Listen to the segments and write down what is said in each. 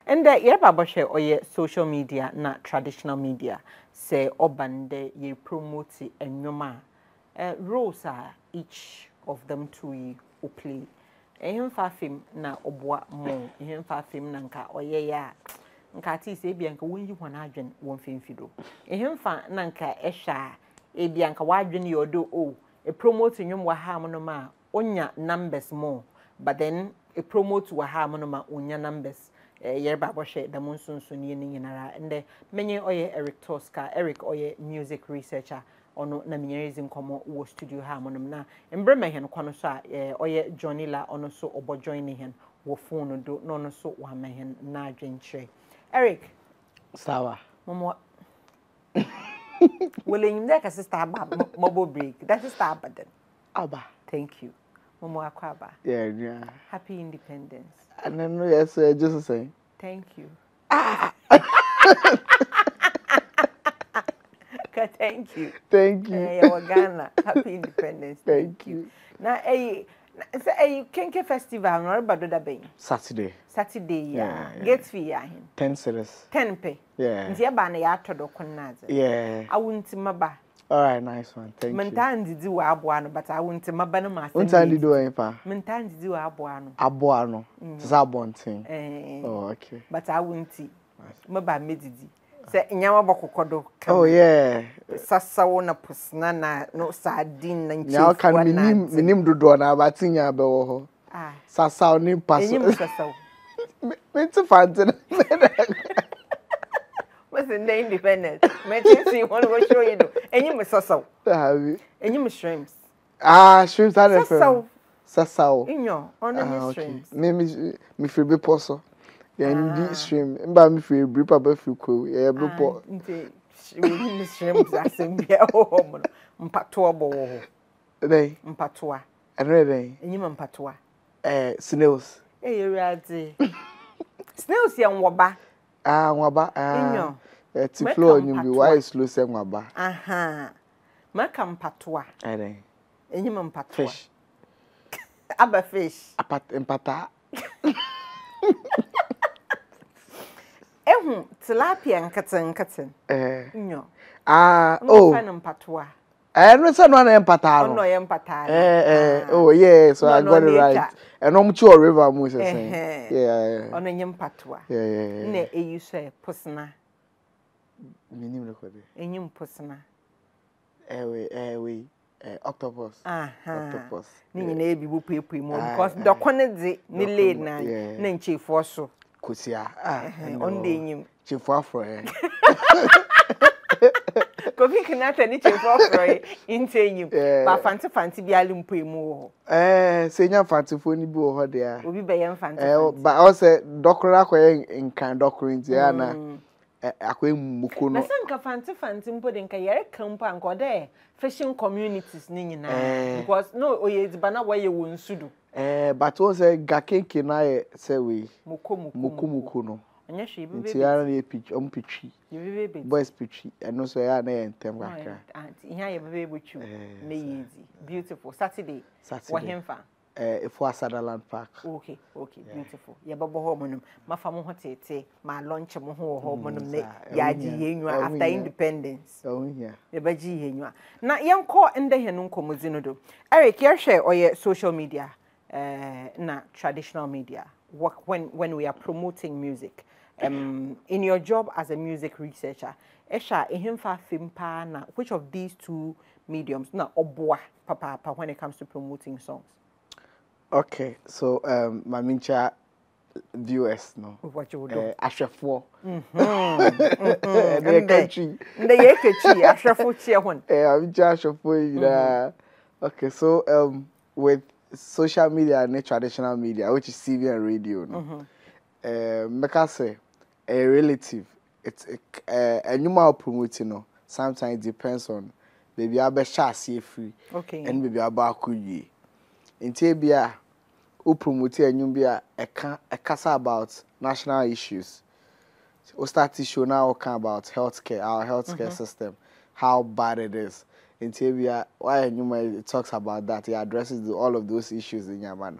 And yeah, Baba share or yeah, social media, not traditional media. Say obande ye promote and yoma. Roles are each of them to ye play. Ehim fa film na obwa mo. Ehim fa film na nka oye ya. Nka ti se bia nka wonyi hwana adwen won femfido. Ehim fa na nka ehwa e bia nka wadwen yodo o. E promote nwom wa ha mo no ma onya numbers more. But then e promote wa ha mo no ma onya numbers. Yerba Boshe, the Monsoon Sunni and the many oye Eric TOSCAR, Eric oye music researcher, or no Namiris in Como was studio harmonium na, and Bremehan Conosa, oye Johnny La on so or joining him, or phone do no so one man na drink tray. Eric, Sawa. Momo willing like a sister mobile break. That is star button. Abba. Thank you. Momo Aquaba. Yeah. Happy Independence. And then yes, just the same. Thank you. Thank you. Thank you. Ghana. Happy Independence. Thank you. Now, a Kenke festival, no, but the bay. Saturday, yeah. Get fee, 10 cedis. 10 pay. Yeah. Dear Banny, I told Okonaza. Yeah. I wouldn't maba. All right, nice one. Thank you. Mentan did do abuano, but I wouldn't mabano master. What time did you do it, pa? Mentan did do abuano. Abuano. It's a bon thing. Oh, okay. But I wouldn't see. Maba medidi. Say nyawa bokokodo. Oh yeah. Sasa wona pusna na no sardine na nchi. Now can minim dodo na abatinya be wo ho. Ah. Sasa oni paso. Enyim sasa. Me too fancy. What's the name independent? Me see one go show you do. Enyim sasa. Have Enyim shrimps. Ah, shrimps are Sasa. Sasa. Inyo, on shrimps. Me free be poso. Yeah, ndi shrimp. Mba me free brief aba free ko. Yeah, be po. Nti we shrimps asembia ho mo. Mpatoa bo ho. Dey. Mpatoa. Enre dey. Enyim mpatoa. Snails. Ewurade. Snails ya nwoba. Ah, nwaba. Inyo. Tiflo nyumbi why slow say nwaba. Aha. Maka mpatoa. Dey. Enyim mpatoa. Fish. Aba fish. Empata. Ehu tilapia nketen. Nyo. Oh. Mfa mpatoa. No say no na empata no. No ye empata. Oh yeah, so I got it right. And I'm sure river mo say. Yeah. Ono nye mpatoa. Yeah. Na eyi so posna. Minim record. Enyim posna. We octopus. Octopus. Ni nyina ebibu puepue mo because the kone de ni lay na nchefo so. Kosia. On the enyim. Chefo afro. Kofi kinata ni chefo afro inte enyim. Ba fanti bi alimpu emu ho. Senya fantifo ni bi ho de a. Obi be yem fanti. But I say dokora akoye nkan dokoro nti ya na akoye muko no. Na sanka fanti mpo de nka yere kampo anko de fishing communities ni nyina because no oyedziba na waye wonsudu. But o say gakeke na ye say we muko no. Anya hwe bebe. Nti ya na pitch pitchi. Bebe. Boys pitchi. No so ya na entem kakra. Auntie ihe ya bebe bochu na yezi. Beautiful Saturday. Wa hemfa. For Sutherland Park. Okay, beautiful. Ya babo ho monum. Mafa mo hotete, ma lunch mo ho monum ne ya ji yenwa after independence. Oh yeah. Ya ba ji yenwa. Na yenko ende henu nkomozi no do. Eric, you share oye social media na traditional media. When we are promoting music. In your job as a music researcher, Esha ehimfa fimpa na which of these two mediums na obwa papa when it comes to promoting songs? Okay, so my mincha viewers no. What you would do? Ashafo. The yekechi ashafo chia won. Mincha ashafo. Okay, so with social media and traditional media, which is TV and radio, no. Make I say a relative. It's a new promoting, no. Sometimes it depends on maybe I be share free. Okay. And maybe I ba kuyi. In Tibia, who promote a new beer a casa about national issues. We start to show now about healthcare, our healthcare system, how bad it is. In Tibia, why it talks about that, it addresses all of those issues in Yaman.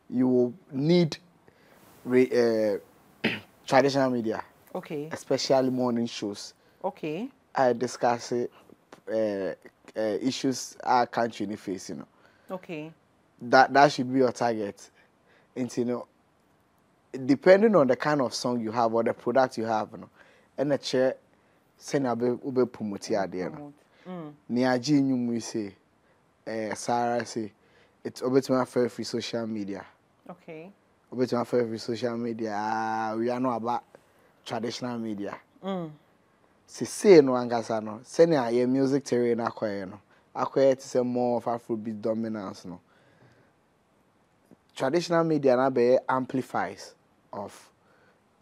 You will need traditional media. Okay. Especially morning shows. Okay. I discuss issues our country face, Okay. That should be your target. And depending on the kind of song you have or the product you have, and the chair send ube promote there. Niaji nyumu say Sarah say it's obet my free social media. Okay. Obet my free social media. We are not about traditional media. Say no angasa no. Send your music terrain acquire no. Acquire to say more of Afrobeat dominance no. Traditional media na be amplifies of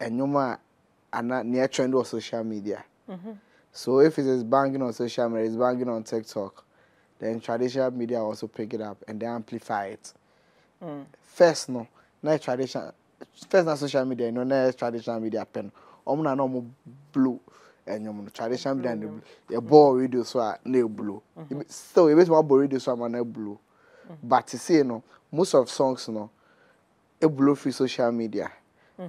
enyoma and near trend of social media. So if it is banging on social media, it's banging on TikTok, then traditional media also pick it up and they amplify it. First no, not traditional. First na social media, no traditional media pen. Na no blue and traditional media the ball radio so na blue. So if it's one ball radio so na blue. But to say no, most of songs no, a blue free social media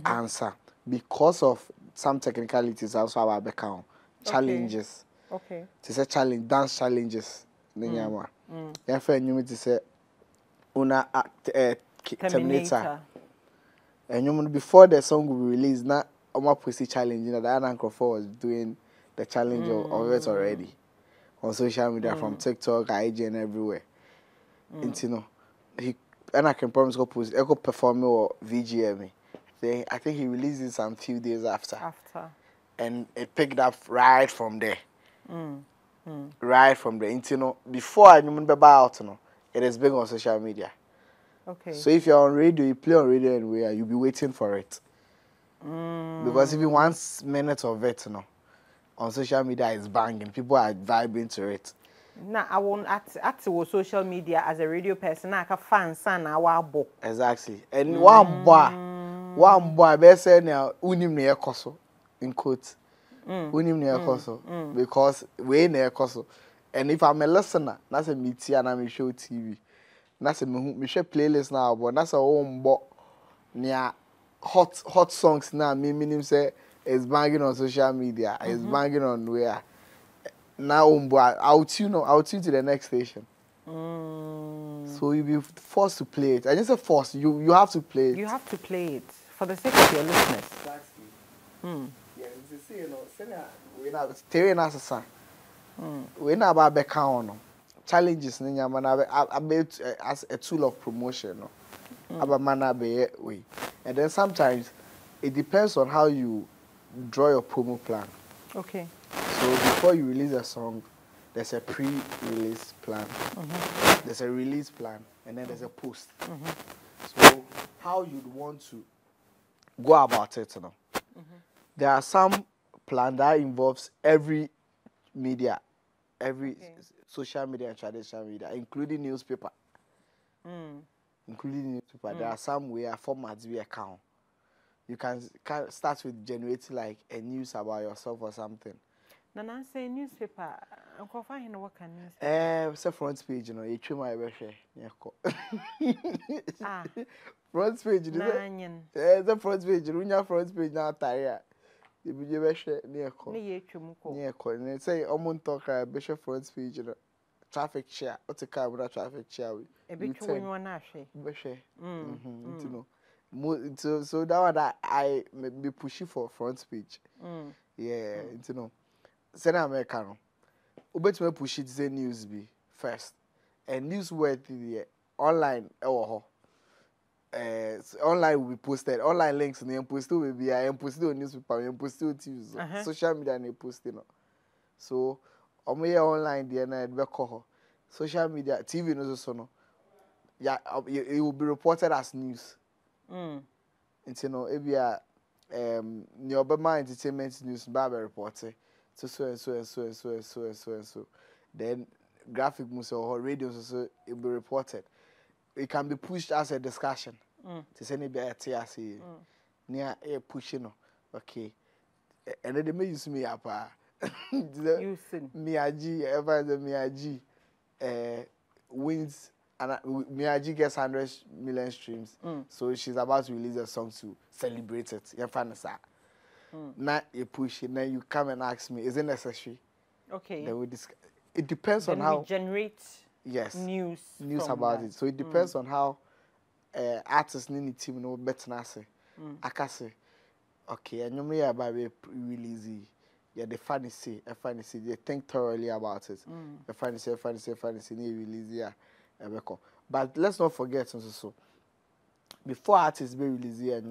answer because of some technicalities also about background challenges. Okay. To say challenge dance challenges. Nenyama. Yeah, for you to say una Terminator. And you before the song will be released, na Oma Pussy challenge. That Uncle was doing the challenge of it already on social media from TikTok, IG, and everywhere. And I can promise go post. I could perform or VGM. Then I think he released it some few days after. And it picked up right from there. Right from there. Before I remember about it is big on social media. Okay. So if you're on radio, you play on radio anywhere, you'll be waiting for it. Because even 1 minute of it, on social media is banging. People are vibing to it. Now I won't at social media as a radio person. I can fan son our book. Exactly. And one boy, best say now unim ne ekoso in quotes. Unim ne ekoso because we ne ekoso. And if I'm a listener, that's a meet and I'm show TV. That's a me share playlist now, but that's a home but near hot songs now. Me meaning say it's banging on social media. It's banging on where. Now, I'll tune to the next station. So you'll be forced to play it. I just say forced. You have to play it. You have to play it for the sake of your listeners. Exactly. Yeah, we're not staring as a son. We're not about background. Challenges, as a tool of promotion. About manner way. And then sometimes it depends on how you draw your promo plan. Okay. So before you release a song, there's a pre-release plan, there's a release plan, and then there's a post. So how you'd want to go about it, There are some plan that involves every media, every social media and traditional media, including newspaper. There are some where formats we account. You can start with generating like a news about yourself or something. Nana say newspaper. Uncle find what can newspaper? It's a front page, you trim my brusher. Front page, it's a front page. When your front page now tired, you be your brusher near call. And they say, talk a bishop front page, traffic share. What's a car with a traffic share? A bit when you want brusher. So that one that I may be pushing for front page. Yeah, Send Americano. Ubet me push it the news be first. And news word online online will be posted. Online links and posted will be posted on newspaper, posted on TV. Social media and posted. So online there na be call social media TV no so no. Yeah, it will be reported as news. It be a Nyobama entertainment news Bible reporter. So. Then graphic news or radio so it will be reported. It can be pushed as a discussion. To send it by TRC. Near a pushing. Okay. And then they may use me up. Miyaji, ever the Miyaji wins. And Miyaji gets 100 million streams. So she's about to release a song to celebrate it. You find that? Now you push it, then you come and ask me, is it necessary? Okay. Then we discuss. It depends on Then how we generate news from about that. it. So it depends on how artists need the team no better na say. I can say, okay, and you may have really easy. Yeah, the fantasy, they think thoroughly about it. The fantasy, really easy. Yeah, but let's not forget so before artists be released here,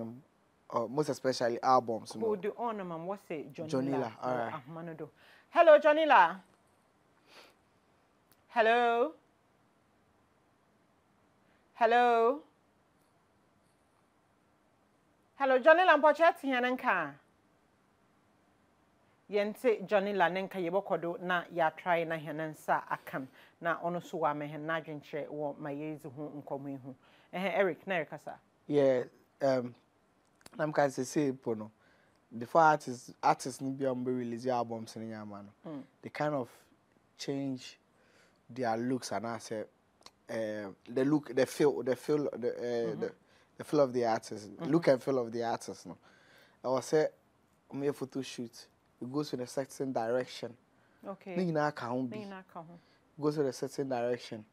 most especially albums. Hold the on, man. What's it? Johnny La. All right. Hello, Johnny La. Hello. Hello. Hello, Johnny La. Mpocheti yanenka. Yente Johnny La nenka yebokodo na ya try na henensa akam na ono so wa mehen na dwenche wo mayezi ho nkomo hu. Eric, na Erikasa. Yeah, I'm kind of say no. Before artists need be release albums in Yamano. They kind of change their looks and I say the look, the feel of the artist, look and feel of the artist. No, I was say me a photo shoot. It goes in a certain direction. Okay. Goes in a certain direction.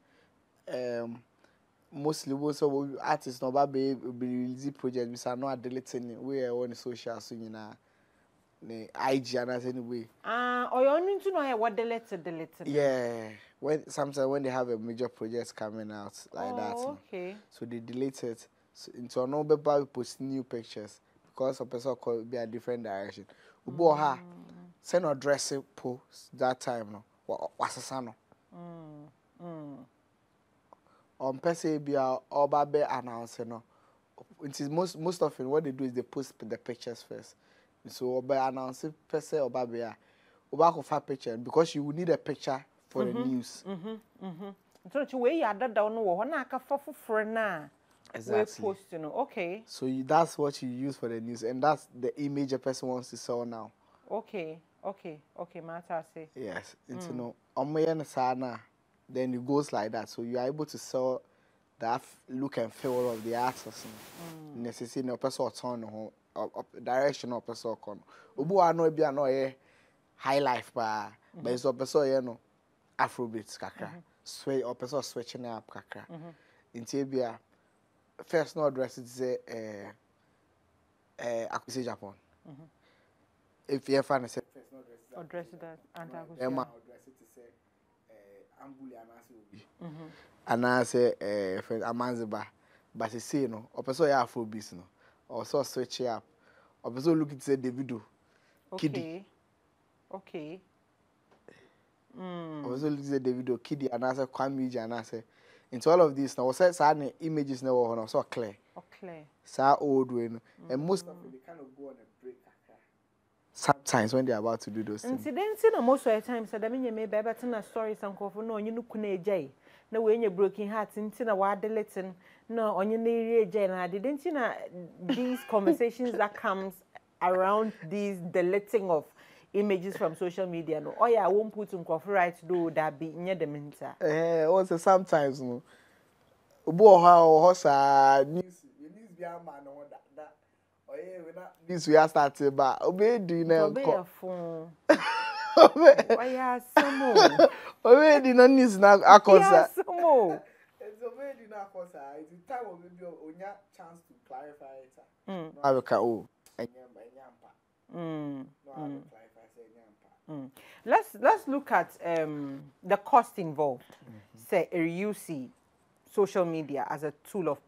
Mostly most of artists no ba be release project we are not deleting we are on social so the IG and as anyway. Or you only to know what delete. Yeah, sometimes when they have a major project coming out like that. Okay. So they delete it into no be post new pictures because a person could be a different direction. Ubo ha send or dress post that time no wasasano. On person be or babe announce no. It is most often what they do is they post the pictures first. So by announcing person or babe oba for picture because you will need a picture for the news. So to way you that down no na aka for na. Exactly. We post, okay. So that's what you use for the news, and that's the image a person wants to sell now. Okay, matter say. Yes, sana. Then it goes like that. So you are able to sell that look and feel of the artist. Necessarily, no person turn direction of person con. Ubu ano ebi ano high life but it's a person Afrobeats kakra. Sway or person switching up kakra. Into ebia first no address it say acquisition Japan. If you find say first no address that and address it to say ambuli anase friend amanziba but say no or person ya Afrobeats no or so switch up or person look it say Davido Kiddy okay or so look it say Davido Kiddy anase Kwame anase into all of this now was say images now no so clear so old way no and most of they kind of go on a break sometimes when they're about to do those things. Incidents in most of the time said I mean you may be better than stories and coffee no you know kunejay no when you broken hearts into a word deleting no on your near jay and I didn't you know these conversations that comes around these deleting of images from social media no oh yeah I won't put on coffee right do that be near the minta also sometimes no ubo how news be a man on that oh yeah we not this we are starting but obey do na obey your phone oh yeah some obey do na news na akosa some it's obey do na akosa it's the time of maybe onya chance to clarify it no I can oh enyampa no I clarify say enyampa. Let's look at the cost involved. Say you see social media as a tool of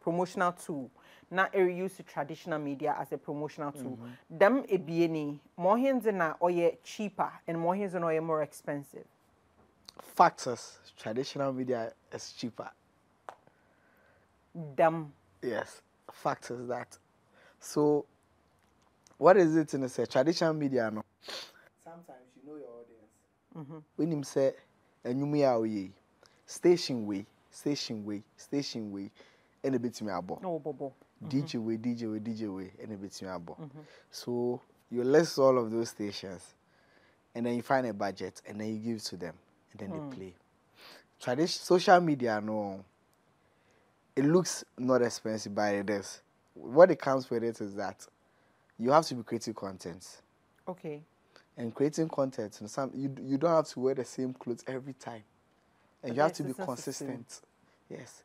promotional tool. Not use traditional media as a promotional tool. Them ebieni more hands na oye cheaper and more hands na oye more expensive. Factors traditional media is cheaper. Them yes factors that. So what is it in a say traditional media no? Sometimes you know your audience. When him say enyumu station way and a bit me abo. No bobo. DJ way, and a bit me abo. So you list all of those stations, and then you find a budget, and then you give it to them, and then they play. Social media, no, it looks not expensive, but it is. What it comes with it is that you have to be creating content. Okay. And creating content, you don't have to wear the same clothes every time. And you have to be consistent. Yes.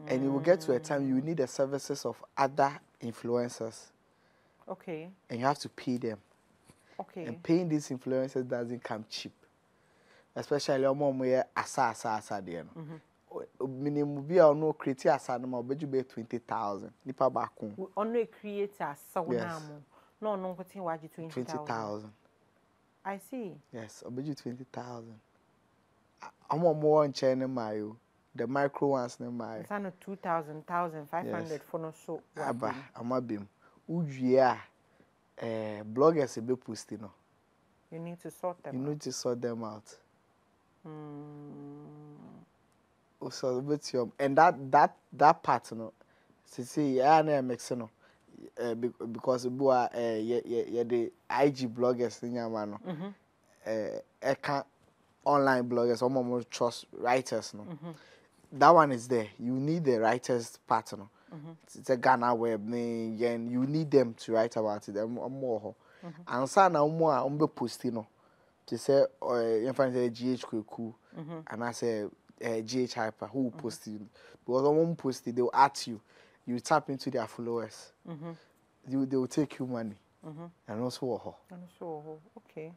And you will get to a time you need the services of other influencers. Okay. And you have to pay them. Okay. And paying these influencers doesn't come cheap. Especially asa there. Minimum be no create asa no be 20,000. Nipa bakun. On a creator so Yes. No putting waji 20,000. I see. Yes, obeju 20,000. More on China mayo. The micro ones ne mayo. It's on 2,000, 1,500 for no so. Aba, amabim. Ujia bloggers be posting no. You need to sort them. You need to sort them out. So and that part no. See, I na mix no. Because boa the IG bloggers nyama no. Eka online bloggers or more trust writers no. That one is there. You need the writers part no. It's a Ghana web and you need them to write about it. More. And so now more be posting no. To say you find the GH cool and I say GH hyper who posting because someone posted they will at you. You tap into their followers. They will take you money. And also okay.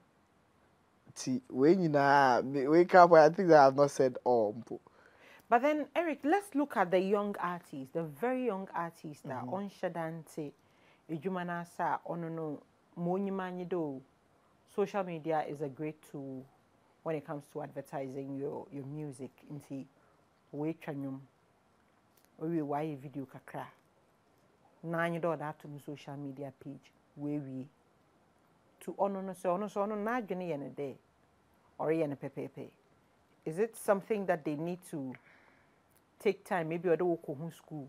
See, when you wake up, I think that I have not said all. But then, Eric, let's look at the young artists, the very young artists that on Shadante, Ejumana sa onono monimani do. Social media is a great tool when it comes to advertising your music. Inti, we chanyum, we why video kakra. Nine do that to social media page. We to onono so ono na jeni yene day or yene pepepe. Is it something that they need to take time? Maybe or the woko school.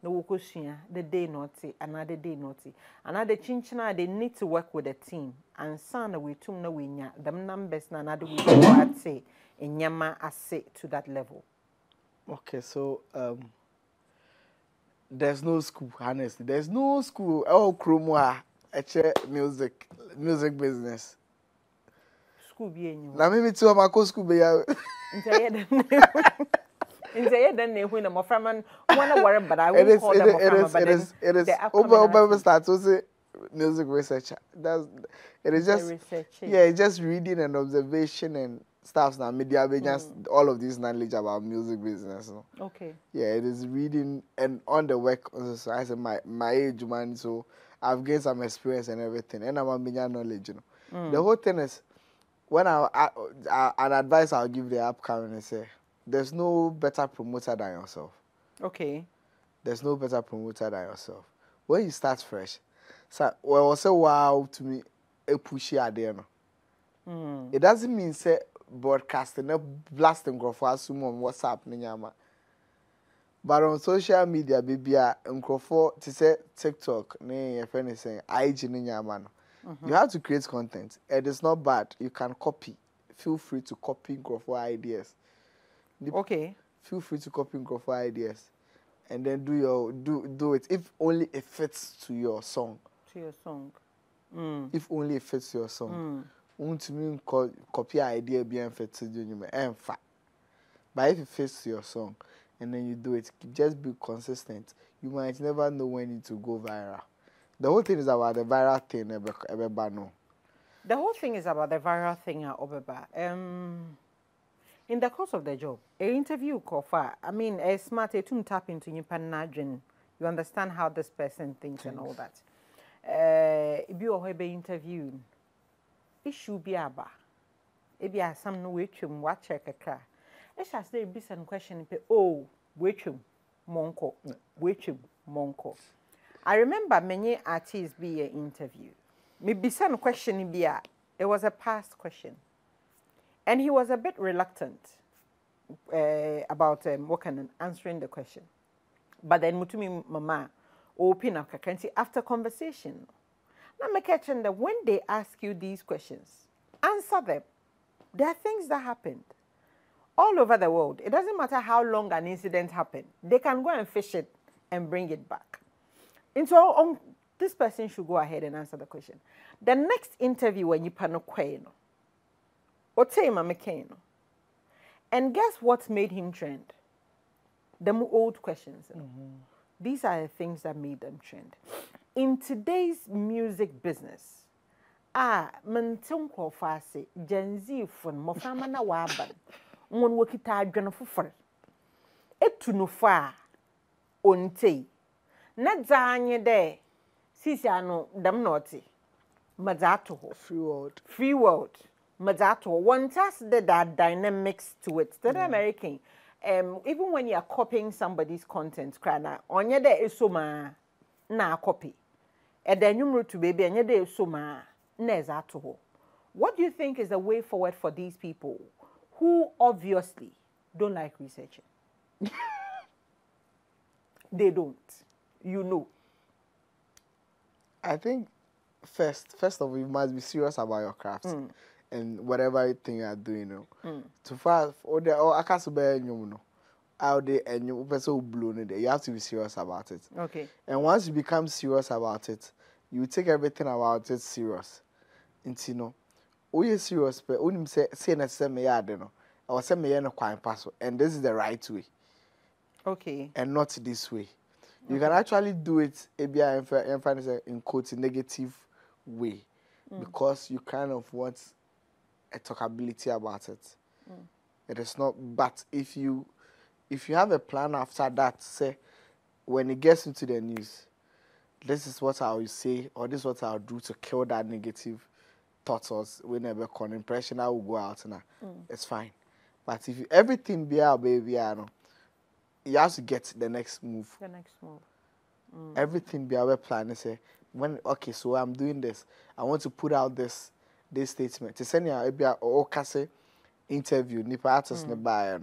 No woko shia, the day naughty, another day naughty. Another chinchina, they need to work with a team. And son we tum no winya, them numbers na another we what say in yama ase to that level. Okay, so there's no school, honestly. There's no school. Oh, Krumwa, music business. School be in you. Now maybe two of my school be out. Then they win them of man. Wanna worry, but I will call them it is over start to say music researcher. It is just it's just reading and observation and stuff now. Media just all of this knowledge about music business. No? Okay. Yeah, it is reading and on the work. So I said my age man, so I've gained some experience and everything, and I'm a million knowledge. You know, the whole thing is when an advice I'll give the upcoming is say. There's no better promoter than yourself. Okay. There's no better promoter than yourself. When you start fresh, so well, say wow to me, a pushy idea. No? It doesn't mean say broadcasting, blasting graph on WhatsApp, ninyama. But on social media, baby, to say TikTok, if anything, IG ninyama. You have to create content. It is not bad. You can copy. Feel free to copy graph ideas. Okay. Feel free to copy graph ideas, and then do it if only it fits to your song. To your song. If only it fits to your song. To me copy idea be fit to you but if it fits to your song, and then you do it, just be consistent. You might never know when it will go viral. The whole thing is about the viral thing. The whole thing is about the viral thing at Obeba. In the course of the job, an interview kofa, I mean, a smart to tap into your panagin. You understand how this person thinks and all that. If you are being interviewed, issue be aba. If you have some no waitum, watch check a car. It shall say be some question. Oh, waitum, monko, waitum, monko. I remember many artists be an interview. Maybe some question be it was a past question. And he was a bit reluctant about answering the question. But then Mutumi Mama open up Kakanti after conversation. Now make it that when they ask you these questions, answer them. There are things that happened all over the world. It doesn't matter how long an incident happened. They can go and fish it and bring it back. And so on this person should go ahead and answer the question. The next interview when you pano kweno, Otema McCain, and guess what made him trend? The old questions. These are the things that made them trend. In today's music business, mentum fase Gen Z fun mofama na waban. Ngon wakita adwana foforo. Etu no fa onte. Na dzanye de sisi ano dam noti. Mazato ho. Free world. Mazato. One task that dynamics to it. The American. Even when you are copying somebody's content, krana onye de esoma na copy. And then you to baby and de esoma na ezato ho. What do you think is the way forward for these people who obviously don't like researching? They don't. You know. I think first of all, you must be serious about your craft and whatever thing you are doing. You know. To far or I can't say you know out there and you person blown it. You have to be serious about it. Okay. And once you become serious about it, you take everything about it serious. And you know, we are serious, but when you say na say me yard no, I was say me no kwan pass, and this is the right way. Okay. And not this way. You can actually do it in quotes negative way because you kind of want a talkability about it. It is not, but if you have a plan after that, say when it gets into the news, this is what I will say or this is what I'll do to kill that negative thoughts or whenever con impression I will go out now. It's fine. But if everything be our baby, you have to get the next move. The next move. Everything be our plan. Say okay, so I'm doing this. I want to put out this statement. To send you a interview, nipa artists nearby.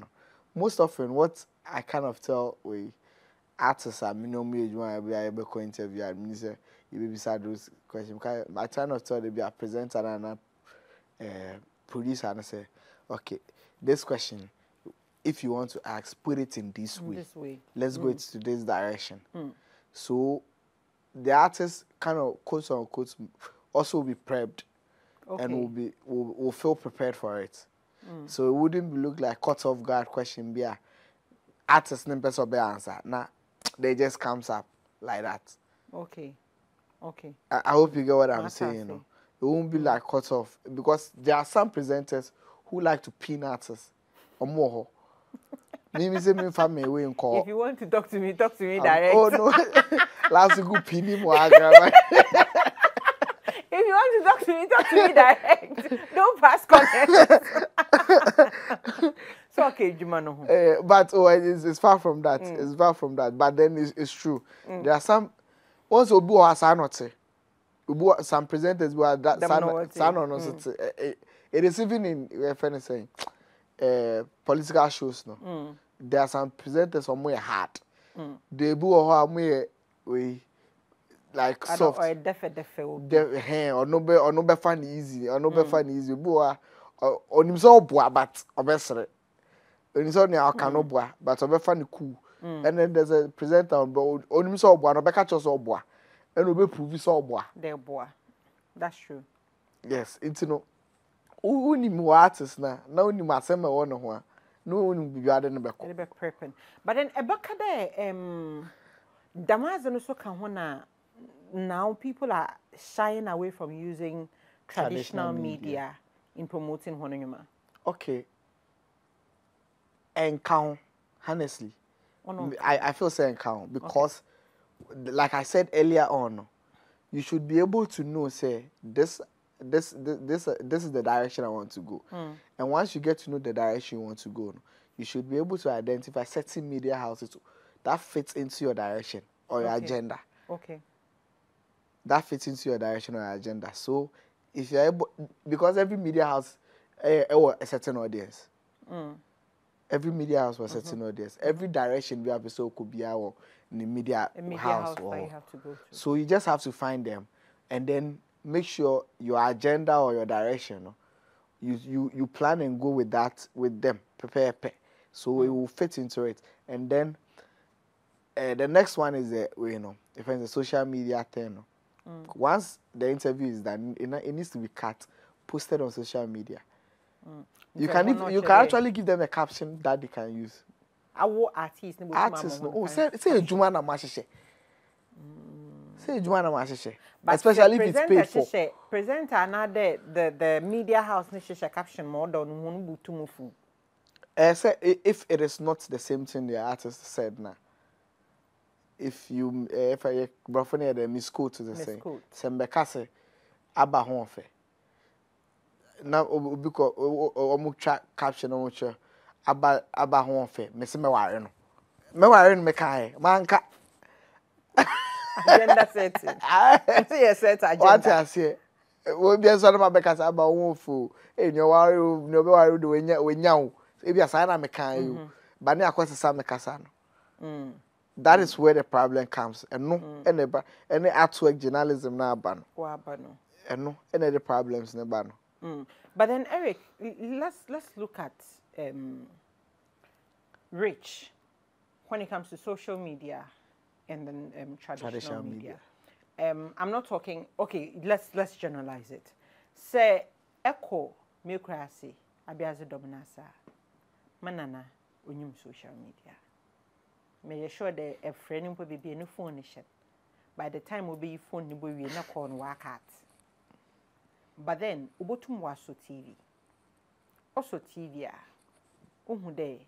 Most often, what I kind of tell we artists are minimum age when I be able to interview. I mean, say you be beside those questions. I try not to tell they be a presenter and a producer and I say, okay, this question. If you want to ask, put it in this way. This way. Let's go to this direction. So the artist kind of quotes unquote also will be prepped and will feel prepared for it. So it wouldn't look like cut off guard question be a artist never be answer. Nah, they just comes up like that. Okay. I hope you get what I'm saying. You know? It won't be like cut off because there are some presenters who like to pin artists or more. Maybe say me family way in call. If you want to talk to me direct. Oh no, last go pin him. If you want to talk to me direct. Don't pass comments. So okay, Jumano. But it's far from that. It's far from that. But then it's true. There are some. Once Obu has anote. Obu some presenters who are that san it is even in FN saying. Political shows no. There are some presenters somewhere hard. They do we like soft. Or or no be fun easy or no be fun easy. Boy, on himself boy, but obviously, on himself now cannot boy, but be fun cool. And then there's a presenter on himself boy, no be catch us all boy, and no be prove so boy. They boy, that's true. Yes, it's no. Uni mu artist na uni mu asema wo no ho no uni bibiade no beko be prepping but then ebaka there damaze no so ka ho na now people are shying away from using traditional media in promoting honeyuma. Okay, and count honestly I feel saying count because like I said earlier on, you should be able to know say this is the direction I want to go. And once you get to know the direction you want to go, you should be able to identify certain media houses that fits into your direction or your agenda. Okay. That fits into your direction or your agenda. So if you're able, because every media house a certain audience. Every media house was a certain audience. Every direction we have so could be our in the media house that you have to go to. So you just have to find them and then make sure your agenda or your direction, you plan and go with that with them, prepare, so it will fit into it. And then the next one is if it's a social media thing, Once the interview is done, it needs to be cut, posted on social media. You can actually give them a caption that they can use. Artists no. Oh, say Juma na mashishe. Say Juma na mashishe. Especially if it's paid for. Presenter another the media house ni shisha caption more than one butumufu. Say if it is not the same thing the artist said now. If I brofone the misquote to the same. Sembeka say aba ho fe. Na obiko omu caption omu che aba ho fe. Me se me ware no. Me ware no me kai. Manka agenda setting. See a set agenda. What I say? We be so na mabeka say aba ho fu. Enyo ware no be ware do wenya wo. E be asana me kan you. Ba ne akwese me kasa no. That is where the problem comes. And no, any artwork journalism na ban. And no, any the problems na ban. But then Eric, let's look at Rich when it comes to social media and then traditional media. I'm not talking. Okay, let's generalize it. Say echo miokrasi abiaze dominasa manana unyum social media. Make sure that a friend will be no phone shit. By the time will be phone will be na call work at. But then ubotum waso TV. Also TV day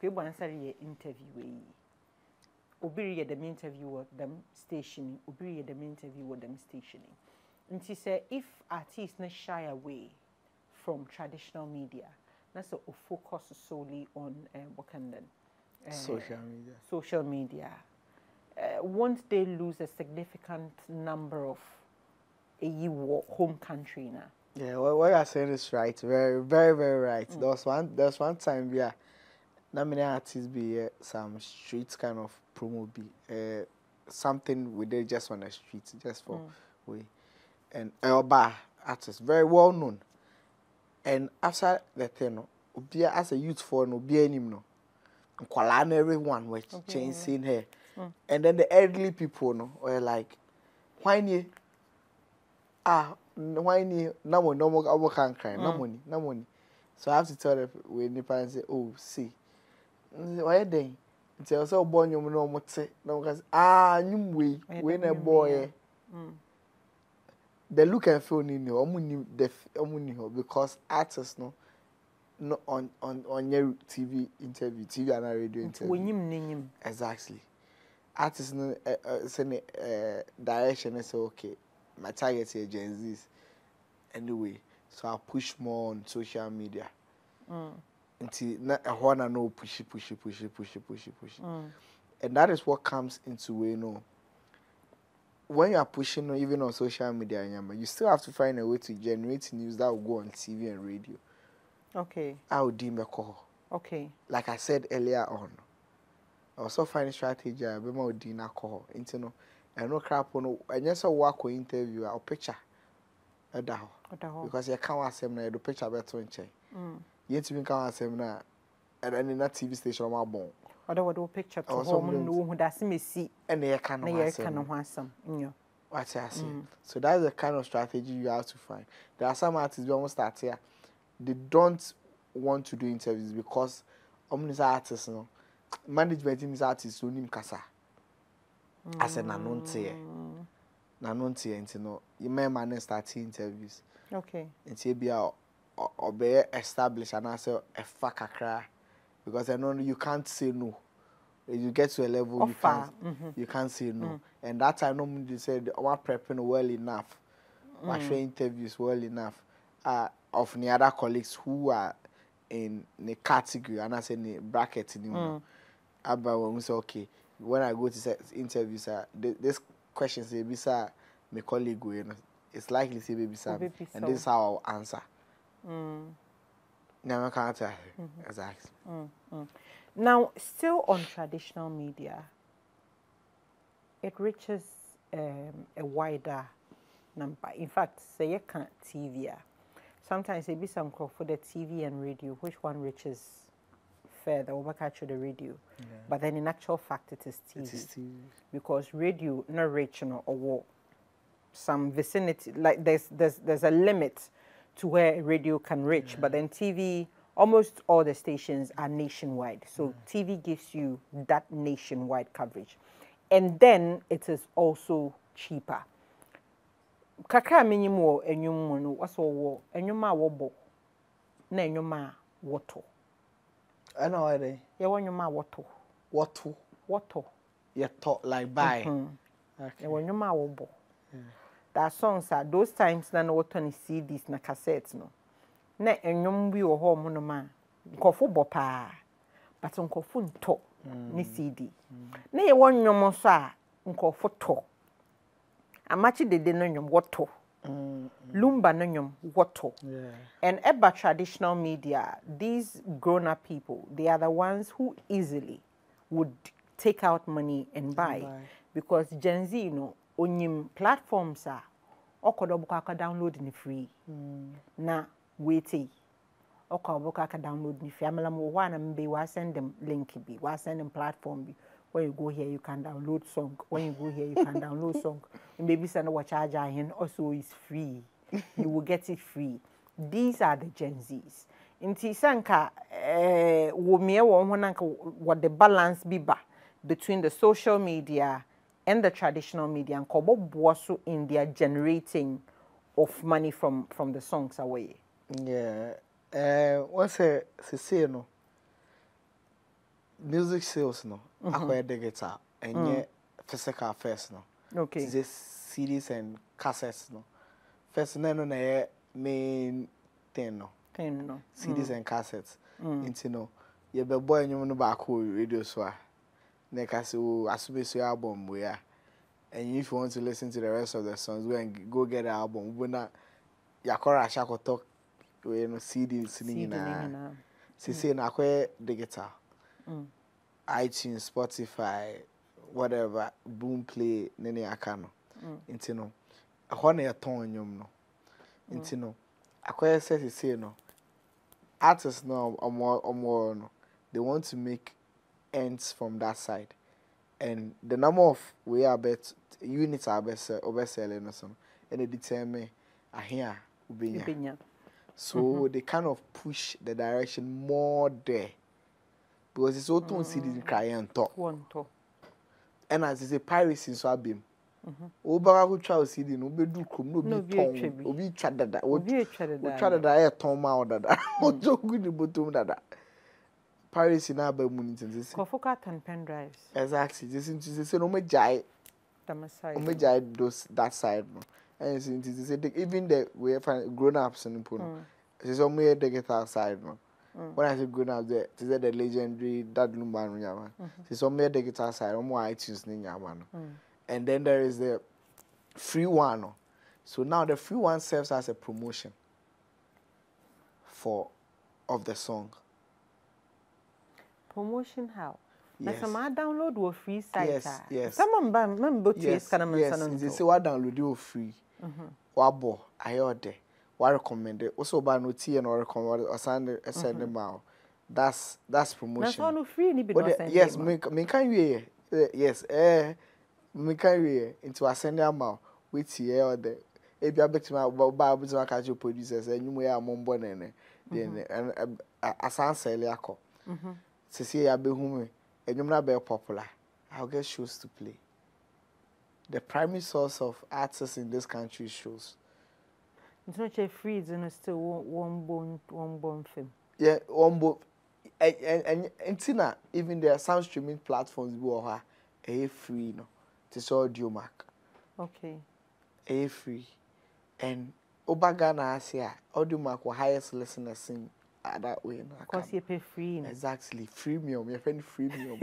people answer ye interview we. Obiri them interview with them stationing. Obiri them interview with them stationing. And she said if artists not shy away from traditional media, that's a focus solely on Wakandan. Social media. Won't they lose a significant number of a home country now? Yeah, what you're saying is right. Very, very, very right. There was one time where not many artists be some street kind of promo be something we did just on the street, just for we and Elba artist, very well known. And after the thing, as a youth for no be any no. And everyone was changing her. And then the elderly people were like, why ni no more can't cry, no money. So I have to tell them when the parents say, oh, see, why they? It's also born you no more say, no, because you when a boy, the look and feel in you, because artists no on your TV interview, TV and radio interview. Exactly. Artists send direction and say, okay, my target is Gen Zs. Anyway, so I push more on social media. Until I wanna know push. And that is what comes into when you are pushing even on social media, you still have to find a way to generate news that will go on TV and radio. Okay. I would deem a call. Okay. Like I said earlier on, I also find a strategy. I be more deem a call. Into and no crap on. And just a work or interview or picture. Because you can't ask them do picture better in chain. You to can't ask them now. And then in that TV station, I'm born. Or do picture to home who does me see. And they can't want some. What I say. So that's the kind of strategy you have to find. There are some artists who almost start here. They don't want to do interviews because these artists, management in these artists who nim kasa. As an nanonte, you may manage start interviews. Okay. Until be or be established and I say a fakakra because I know you can't say no. You get to a level you can't say no. And that time normally said I'm prepping well enough. I'm showing interviews well enough. Of the other colleagues who are in the category and I say in the bracket anymore. About when we say okay, when I go to interviews, this question say bisa my colleague it's likely say baby Sam, and this is how I'll answer. Now I can't tell exactly. Now, still on traditional media, it reaches a wider number. In fact, say you can't TV. Sometimes it be some call for the TV and radio. Which one reaches further? Over catch the radio, but then in actual fact, it is TV. Because radio not reaching or war. some vicinity, like there's a limit to where radio can reach, but then TV, almost all the stations are nationwide. So TV gives you that nationwide coverage. And then it is also cheaper. Kakra minimum wo enyum no waso wo enyum a wobo na enyum a woto. I know why they. Ye enyum a woto. Woto. You talk like buy. Okay. Ye enyum a wobo. That songs are those times na no woto ni CDs na cassettes no. Na enyum bi wo ho mo no ma. Nkofo bo pa. But nkofo nto ni CD. Na ye enyum so a nkofo to. Amachi dede no nyom woto. Lumba no nyom woto. And eba traditional media, these grown-up people, they are the ones who easily would take out money and buy. Because Gen Z, you know, onyim platforms are okodobuka ka download ni free. Na wait okodobuka ka download ni free. Amala mo wana mbe wa send them link bi, wa send them platform bi. When you go here, you can download song. When you go here, you can download song. Maybe send a charger and also is free. You will get it free. These are the Gen Zs. Inti sanka what the balance be ba between the social media and the traditional media and kobo boasu in their generating of money from the songs away. Yeah. Once I say no. Music sales no acquire digital and yet physical first no. Okay. This CDs and cassettes no. First no main thing no. CDs and cassettes. Into no. You be boy and you no back radio so. Neka so asube so album we are. And if you want to listen to the rest of the songs, go get the album. We na yakora shako talk we no CD singing na. Say na acquire digital. iTunes, Spotify, whatever, Boom Play, nene akano. Inti no. Ako na yaton nyom no. Inti no. Ako say no. Artists no omo no. They want to make ends from that side. And the number of units are selling no so. And they determine here ubenya. So they kind of push the direction more there. Because it's all to see the cry and talk. And as it's a piracy so abim. Oba go try to see the no be do krom no be ton obi twa dada obi twa dada e ton ma dada ojo good the bottom dada piracy na ba mu ntin say Kofoka and pen drives. Exactly this is say no me jai those that side no. And since say even the we find grown ups in no it's so me digital side no. When I say grown up there, is the legendary that Lumba no yama. It's on me digital side, on more iTunes ni yama no. And then there is the free one. No. So now the free one serves as a promotion of the song. Promotion how? Yes. Na some download wo free site. Yes. Someone member to yes, they say what download you free. Wabo ayode. What recommend it? Also by no tea and or recommend or send them out. That's promotion. That's all free ni be yes, me can you yes, me can you into send them out with here or there. If you are back to my buy catch your producers and you may have mon bonne then and asan sell yako. To see I be home and you're not very popular. I'll get shows to play. The primary source of artists in this country is shows. It's not a free, it's still one bone film. Yeah, one bone. And Tina, even there are some streaming platforms who are free, no. It's audio mark. Okay. Free. And Obagana Asia, audio mark will highest listeners in that way. Because you pay free. No? Exactly. Freemium. You're paying freemium.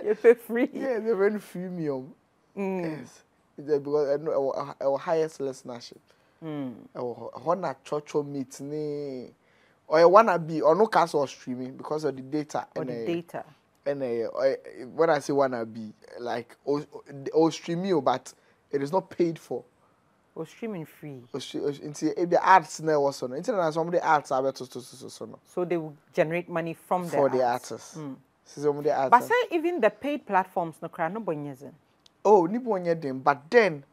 You pay free. Yeah, they're paying freemium. Yes. Because our highest listenership. Wanna church meet ni or you wanna be or no cast or streaming because of the data or the data. And when I say wanna be like or streaming but it is not paid for. Or streaming free. Into the ads now also no. Into some of the ads are better so they will generate money from the artists. But say even the paid platforms no cry no bonyezen. Oh, Niponye them, but then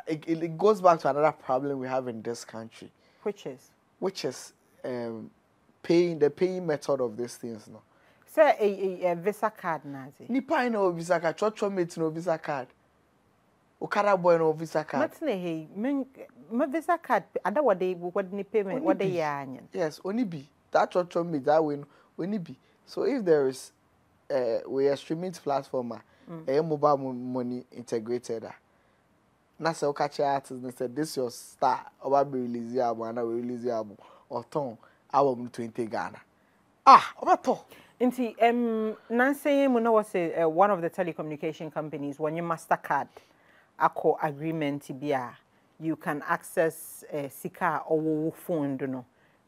it goes back to another problem we have in this country, which is the paying method of these things. No, say a visa card nazi. Nipa no visa card, church mate no visa card, Okada boy no visa card. Matne hey, my visa card. Ada what ni payment what they yanyan. Yes, only be that church mate that way only be. So if there is we a streaming platform, a mobile money integrated. Na say catch artist and said this your star oba be release album and we release album or ton album 20 Ghana. Oba to. Inti Nancy Muna was one of the telecommunication companies when you Mastercard ako agreement bia you can access sika or phone no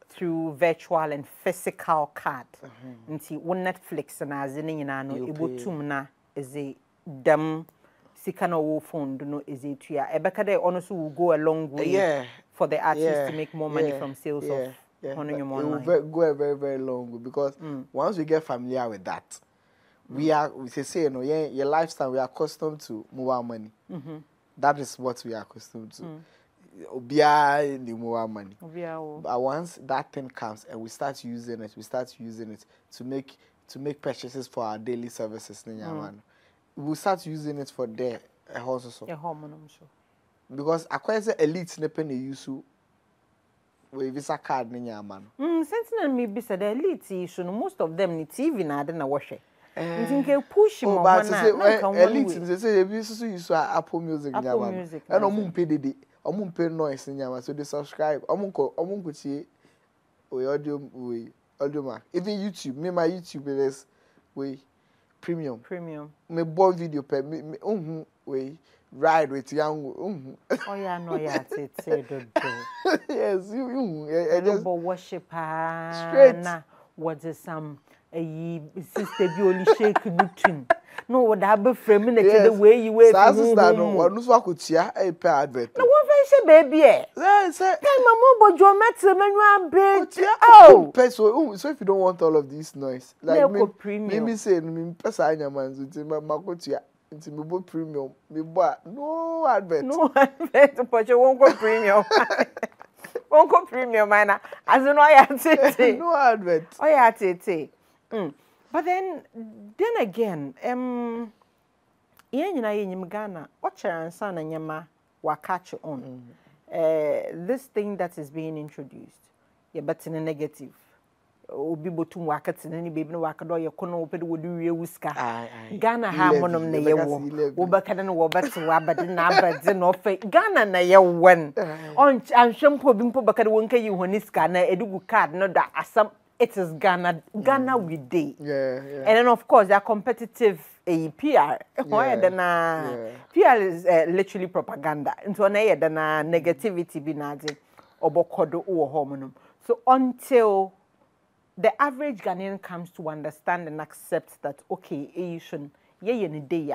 through virtual and physical card. Inti one Netflix na azini nyina no ebotum na is a dem sika no phone no is it ya ebeka dey honestly will go a long way for the artist to make more money from sales of on your online. It will go a very, very long way because once we get familiar with that, we say you know your lifestyle we are accustomed to mobile money. That is what we are accustomed to. Obia the mobile money. But once that thing comes and we start using it to make purchases for our daily services. We start using it for their house so. Because acquire elite ne pen use we visa card ni nyama no. Sense me be said elite issue no most of them ni TV na ade na watch. Ntinke push mo na elite say be so use Apple Music nyama. And omo pay dede, omo pay noise nyama so they subscribe. Omo tie audio mark. Even YouTube, me my YouTube is we premium. Me born video per me we ride with young Oh yeah, no yeah, do. Yes, you just worship straight. Na what is some sister bi only shake nutun. No what have frame na the way you wait. Sa sister no wonu so akotia e pay advert. No what say baby e. Say tell mama bojo metre manu abe. Oh, so if you don't want all of this noise like me say me pesa anyama nti makotia nti me bo premium me bo no advert but you won't go premium. Won't go premium man as no ya tete. No advert. Oh yeah tete. But then again yen nyim Ghana ochere ansa na nyama wa catch on this thing that is being introduced but in a negative obi botum wakati na ni baby no wakado ye kono opede wodi wie wuska Ghana ha monom na yewo wo bakada no wo beti wabade na abade no fe Ghana na yewen on anhwempo bi mpo bakada wonka yi honiska na edugu card no da asam. It is Ghana we day. And then of course they're competitive PR. PR is literally propaganda. Into an negativity binadi obokodo or hormonum. So until the average Ghanaian comes to understand and accept that okay, you shouldn't day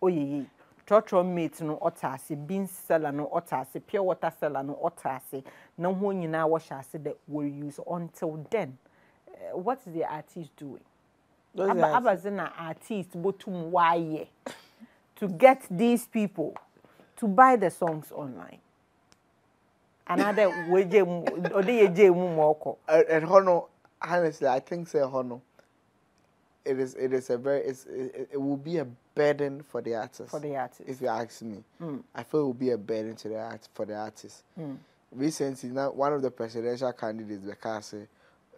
ye. Trotro meat no otase, bean seller no otase, pure water seller no otase. No one you now wash that will use until then. What is the artist doing? Abazina artist botum why to get these people to buy the songs online. Another waje odeyeje mu moko. And hono honestly I think say hono it will be a burden for the artist. If you ask me. I feel it will be a burden to for the artist. Recently now one of the presidential candidates because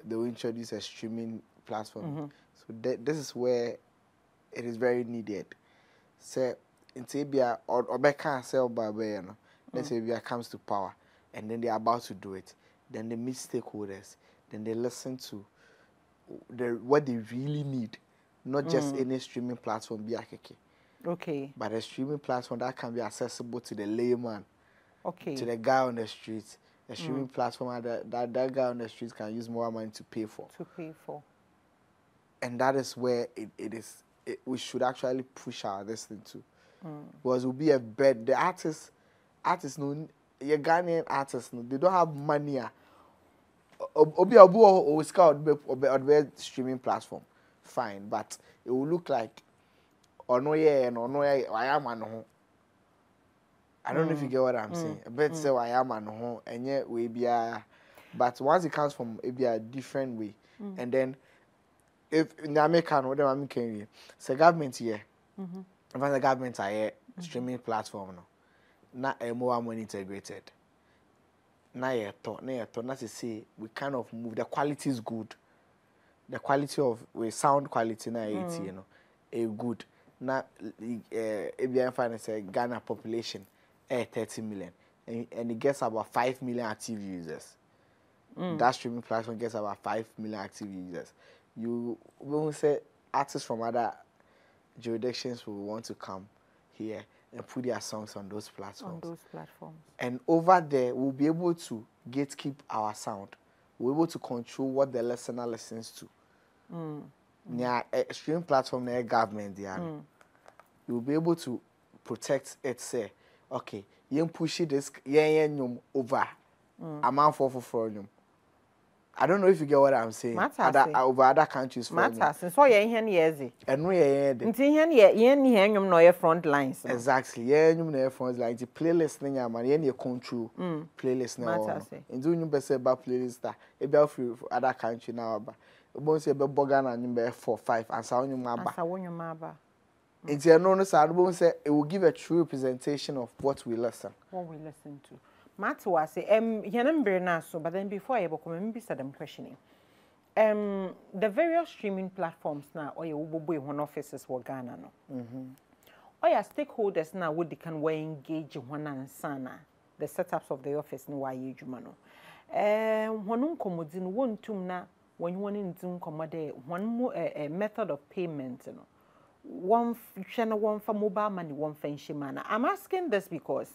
they will introduce a streaming platform. So this is where it is very needed. So in Tibia or Beka sell by no. Let's say Tibia comes to power and then they're about to do it. Then they meet stakeholders. Then they listen to what they really need. Not just any streaming platform okay. But a streaming platform that can be accessible to the layman. Okay. To the guy on the street. A streaming platform that guy on the streets can use more money to pay for. And that is where we should actually push this thing to. Because it will be a bed. The artists no, your Ghanaian artists no, they don't have money. Obi or scout or streaming platform. Fine, but it will look like or no yeah no no I am an home. I don't know if you get what I'm saying. But say I am an home and yet we be but once it comes from it be a different way. And then if in America no them American say government here. If the government are here streaming platform no. Not a more money integrated. Now you thought not to say we kind of move the quality is good. The quality of sound quality na you know a good. Now ABN finance say Ghana population 30 million and it gets about 5 million active users. That streaming platform gets about 5 million active users. You won't say artists from other jurisdictions will want to come here and put their songs on those platforms. And over there, we'll be able to gatekeep our sound. We're able to control what the listener listens to. Yeah, streaming platform, the government, you'll be able to protect it. Say, okay, you push this, over. Amount for you. I don't know if you get what I'm saying. Over other countries for matters. So you're here easy. And we are here front lines. Exactly. Yeah, you front lines. The playlist na man, you control playlist na. And do you best about playlist that e be for other country now ba. But say be Ghana and be 4 5 and so on maba. And you know no say it will give a true representation of what we listen. What we listen to. Matter was say so but then before I come be said them questioning. The various streaming platforms now or your one offices for Ghana no. Or your stakeholders now would they can engage one and sana the setups of the office no why you no. One komodin one tum na when you want in commode one more method of payment no. One channel one for mobile money one fancy manner. I'm asking this because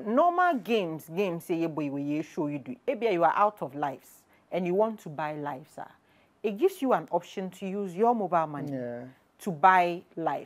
normal games say boy we show you do. Maybe you are out of lives and you want to buy lives. It gives you an option to use your mobile money to buy life.